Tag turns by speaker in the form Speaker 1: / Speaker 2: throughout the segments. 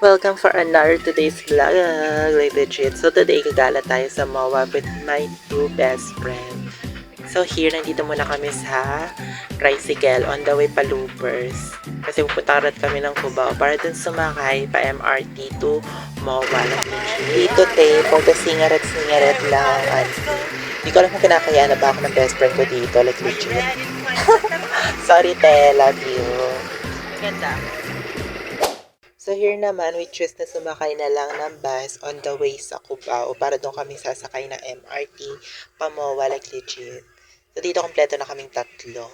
Speaker 1: Welcome for another today's vlog, like legit. So today, gagala tayo sa MOA with my two best friends. So here, nandito muna kami sa tricycle on the way pa Loopers. Kasi pupunta kami ng Cubao para dun sumakay pa MRT to MOA, like legit. Dito te, for the singaret-singaret lang, auntie. Hindi ko alam kung kinakayaan na ba ako ng best friend ko dito, like legit. Sorry te, love you. Ganda. So here naman, we choose na sumakay na lang ng bus on the way sa Cubao para doon kami sasakay ng MRT Pamoa, like legit. So dito kompleto na kaming tatlo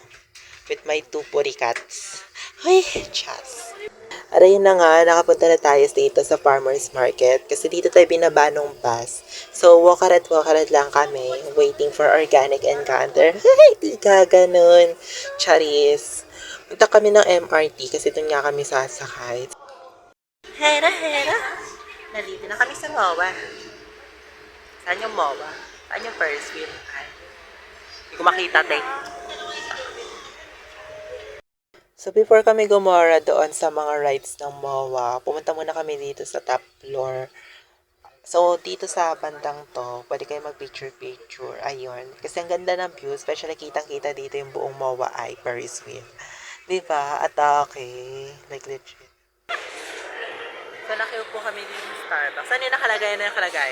Speaker 1: with my two purikats. Ay, chas. At ayun na nga, nakapunta na tayo dito sa farmer's market kasi dito tayo binaba ng bus. So wakarat lang kami waiting for organic encounter. Ay, di ka ganun. Charis. Punta kami ng MRT kasi doon nga kami sasakay. Hera! Nandito na kami sa MOA. Saan yung MOA? Saan yung Ferris wheel? Hindi ko makita, te. So, before kami gumora doon sa mga rides ng MOA, pumunta muna kami dito sa top floor. So, dito sa bandang to, pwede kayo mag-picture-picture. Ayun. Kasi ang ganda ng view, especially kitang-kita dito yung buong MOA ay Ferris wheel. Diba? Atake. Like legit. So, nakiupo kami dito sa Starbucks. Saan yung nakalagay na nakalagay?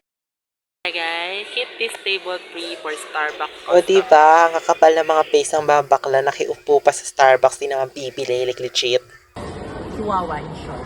Speaker 1: Hi guys, keep this table free for Starbucks. O diba, ang kakapal na mga face ng mga bakla nakiupo pa sa Starbucks, di naman bibili, like legit. Chihuahua in short.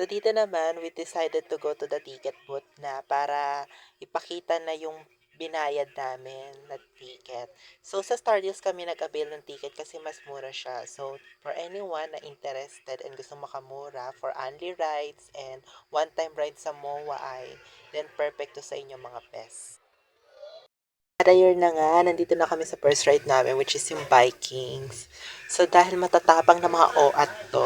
Speaker 1: So dito naman, we decided to go to the ticket booth na para ipakita na yung binayad namin na ticket. So, sa Stardeals kami nag-avail ng ticket kasi mas mura siya. So, for anyone na interested and gusto makamura for only rides and one-time ride sa MOA ay then perfect to sa inyo mga best. Kada year na nga, nandito na kami sa first ride namin which is yung Vikings. So, dahil matatapang na mga OAT to,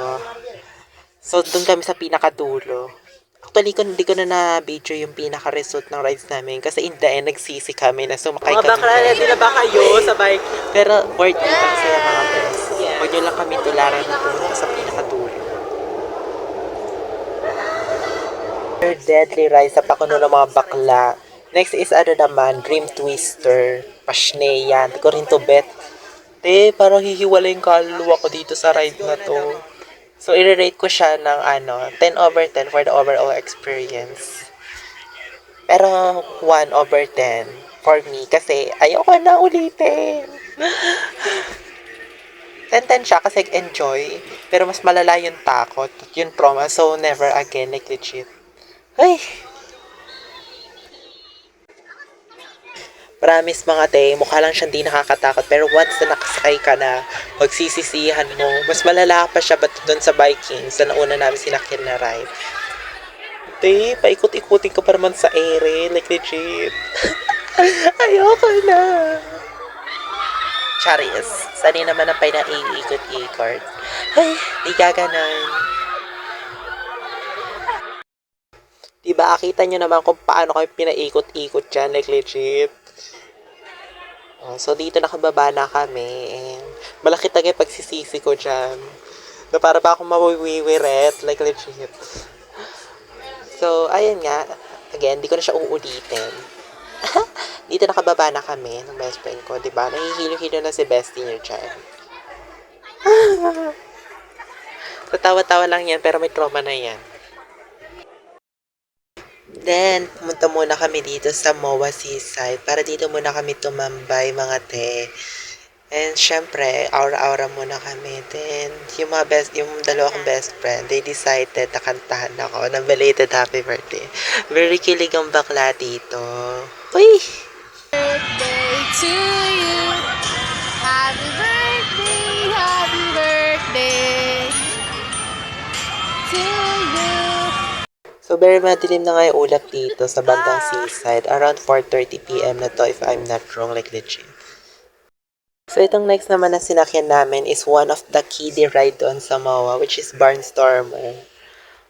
Speaker 1: so doon kami sa pinakadulo. Actually, hindi ko na na-video yung pinaka-result ng rides namin kasi in the end, nagsisi kami na sumakay kami. Mga bakla, ready na ba kayo sa bike? Pero worth it ang saya mga best. Huwag nyo lang kami tularan na pumunta sa pinakadulo. Deadly rides sa pakuno ng mga bakla. Next is ano naman, Dream Twister. Pashney yan. Hindi ko rin to bet. Parang hihiwala yung kaluluwa ko dito sa ride na to. So, i-rate ko siya ng 10/10 for the overall experience. Pero 1/10 for me kasi ayoko na ulitin. 10/10 siya kasi enjoy. Pero mas malala yung takot. Yung trauma. So, never again. Like legit. Ay! Promise mga te, mukha lang siyang di nakakatakot. Pero once na nakasakay ka na, magsisisihan mo, mas malala pa siya ba't doon sa Vikings na nauna namin sinakyan na ride. Te, paikot-ikutin ka pa naman sa ere, like legit. Ayoko na. Charis, sani naman ang pinaiikot-ikot. Ay, di gaganon. Diba, kita nyo naman kung paano kayo pinaikot-ikot dyan, like legit. So, dito nakababa na kami. And malaki tagay pagsisisi ko dyan. Na para ba akong mawiwiwiret. Like legit. So, ayun nga. Again, di ko na siya uulitin. Dito nakababa na kami ng best friend ko. Diba? Nahihilo-hilo na si bestie niyo dyan. So, tawa-tawa lang yan. Pero may trauma na yan. Then, pumunta muna kami dito sa MOA Seaside para dito muna kami tumambay mga te. And syempre, aura-aura muna kami. Then, yung dalawa kong best friend, they decided na kantahan ako ng belated happy birthday. Very kilig ang bakla dito. Uy!
Speaker 2: Birthday to you. Happy birthday to you.
Speaker 1: So, very madilim na nga yung ulap dito sa bandang seaside. Around 4:30 p.m. na to, if I'm not wrong, like legit. So, itong next naman na sinakyan namin is one of the kiddie ride doon sa MOA, which is Barnstormer.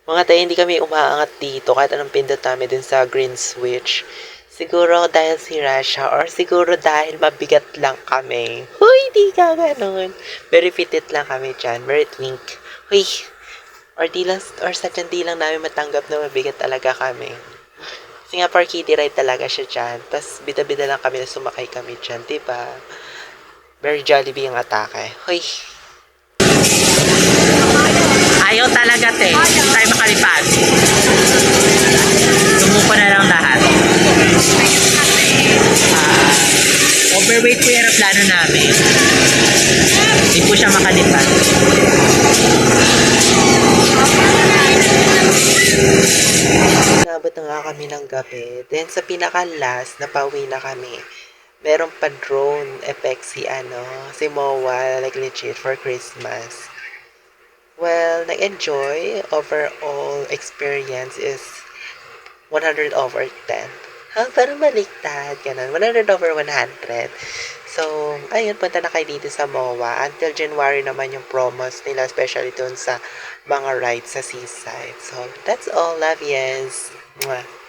Speaker 1: Mga tayo, hindi kami umaangat dito kahit anong pindot namin dun sa green switch. Siguro dahil si Rasha or siguro dahil mabigat lang kami. Huy, di ka ganun. Very fitted lang kami dyan. Very twink. Huy, or di lang, or sadyang di lang namin matanggap na mabigat talaga kami. Kasi nga, for kiddie ride talaga siya dyan. Tapos, bida-bida lang kami na sumakay kami dyan, diba? Very Jollibee yung atake. Huy. Ayaw talaga, te. Tayo makalipad. Sumuko na lang lahat. Overweight po yung aeroplano namin. Hindi po siya makalipad. Nabot na nga kami ng gabi. Then sa pinaka-last, napauwi na kami. Meron pa drone effect si si Moa, like legit for Christmas. Well, nag-enjoy. Overall experience is 100 over 10. Parang baliktad, ganun. 100 over 100. So, ayun, punta na kayo dito sa MOA. Until January naman yung promos nila, especially dun sa mga rides sa seaside. So, that's all. Love yous. Mwah.